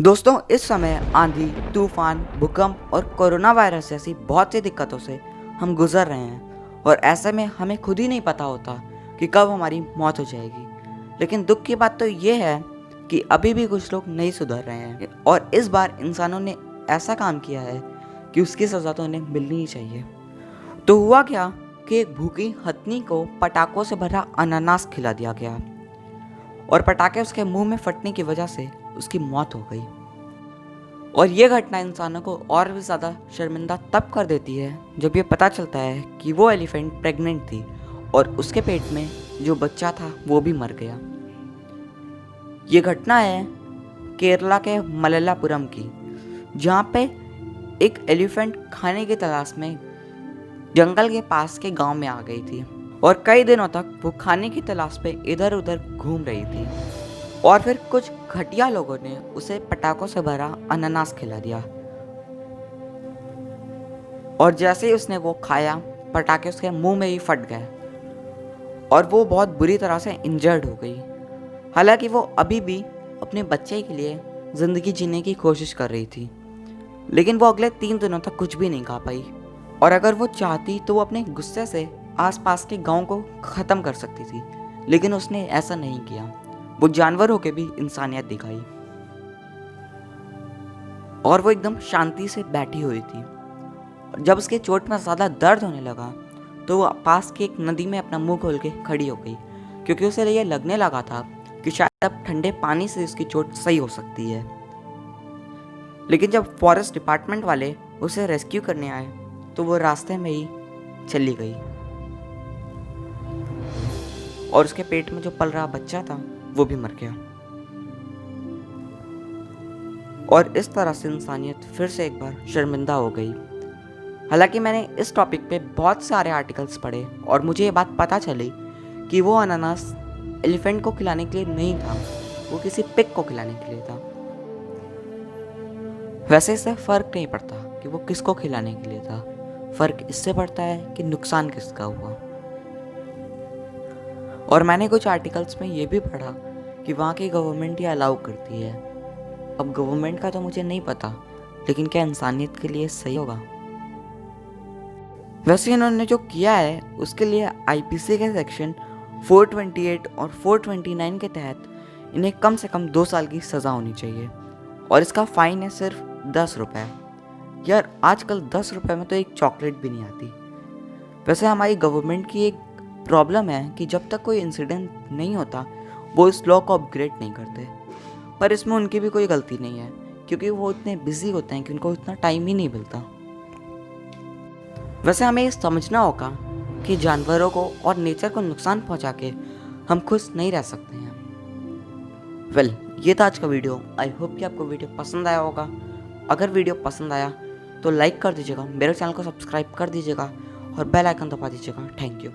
दोस्तों, इस समय आंधी, तूफान, भूकंप और कोरोना वायरस जैसी बहुत सी दिक्कतों से हम गुजर रहे हैं और ऐसे में हमें खुद ही नहीं पता होता कि कब हमारी मौत हो जाएगी। लेकिन दुख की बात तो ये है कि अभी भी कुछ लोग नहीं सुधर रहे हैं और इस बार इंसानों ने ऐसा काम किया है कि उसकी सज़ा तो उन्हें मिलनी ही चाहिए। तो हुआ क्या कि एक भूखी हथनी को पटाखों से भरा अनानास खिला दिया गया और पटाखे उसके मुंह में फटने की वजह से उसकी मौत हो गई। और ये घटना इंसानों को और भी ज़्यादा शर्मिंदा तब कर देती है जब ये पता चलता है कि वो एलिफेंट प्रेग्नेंट थी और उसके पेट में जो बच्चा था वो भी मर गया। ये घटना है केरला के मलप्पुरम की, जहाँ पे एक एलिफेंट खाने की तलाश में जंगल के पास के गांव में आ गई थी और कई दिनों तक वो खाने की तलाश पे इधर उधर घूम रही थी और फिर कुछ घटिया लोगों ने उसे पटाखों से भरा अनानास खिला दिया और जैसे ही उसने वो खाया, पटाखे उसके मुंह में ही फट गए और वो बहुत बुरी तरह से इंजर्ड हो गई। हालांकि वो अभी भी अपने बच्चे के लिए ज़िंदगी जीने की कोशिश कर रही थी, लेकिन वो अगले 3 दिनों तक कुछ भी नहीं खा पाई और अगर वो चाहती तो वो अपने गुस्से से आसपास के गांव को ख़त्म कर सकती थी, लेकिन उसने ऐसा नहीं किया। वो जानवर होके भी इंसानियत दिखाई और वो एकदम शांति से बैठी हुई थी। और जब उसके चोट में ज़्यादा दर्द होने लगा तो वो पास की एक नदी में अपना मुंह खोल के खड़ी हो गई, क्योंकि उसे ये लगने लगा था कि शायद अब ठंडे पानी से उसकी चोट सही हो सकती है। लेकिन जब फॉरेस्ट डिपार्टमेंट वाले उसे रेस्क्यू करने आए तो वो रास्ते में ही चली गई और उसके पेट में जो पल रहा बच्चा था वो भी मर गया। और इस तरह से इंसानियत फिर से एक बार शर्मिंदा हो गई। हालांकि मैंने इस टॉपिक पे बहुत सारे आर्टिकल्स पढ़े और मुझे ये बात पता चली कि वो अनानास एलिफेंट को खिलाने के लिए नहीं था, वो किसी पिग को खिलाने के लिए था। वैसे इससे फ़र्क नहीं पड़ता कि वो किसको खिलाने के लिए था, फ़र्क इससे पड़ता है कि नुकसान किसका हुआ। और मैंने कुछ आर्टिकल्स में ये भी पढ़ा कि वहाँ की गवर्नमेंट ये अलाउ करती है। अब गवर्नमेंट का तो मुझे नहीं पता, लेकिन क्या इंसानियत के लिए सही होगा? वैसे इन्होंने जो किया है उसके लिए आईपीसी के सेक्शन 428 और 429 के तहत इन्हें कम से कम 2 साल की सज़ा होनी चाहिए और इसका फ़ाइन है सिर्फ 10 रुपये। यार, आजकल 10 रुपये में तो एक चॉकलेट भी नहीं आती। वैसे हमारी गवर्नमेंट की एक प्रॉब्लम है कि जब तक कोई इंसिडेंट नहीं होता वो इस लॉ को अपग्रेड नहीं करते, पर इसमें उनकी भी कोई गलती नहीं है क्योंकि वो इतने बिजी होते हैं कि उनको इतना टाइम ही नहीं मिलता। वैसे हमें ये समझना होगा कि जानवरों को और नेचर को नुकसान पहुंचा के हम खुश नहीं रह सकते हैं। वेल, ये था आज का वीडियो। आई होप कि आपको वीडियो पसंद आया होगा। अगर वीडियो पसंद आया तो लाइक कर दीजिएगा, मेरे चैनल को सब्सक्राइब कर दीजिएगा और बेल आइकन दबा दीजिएगा। Thank you.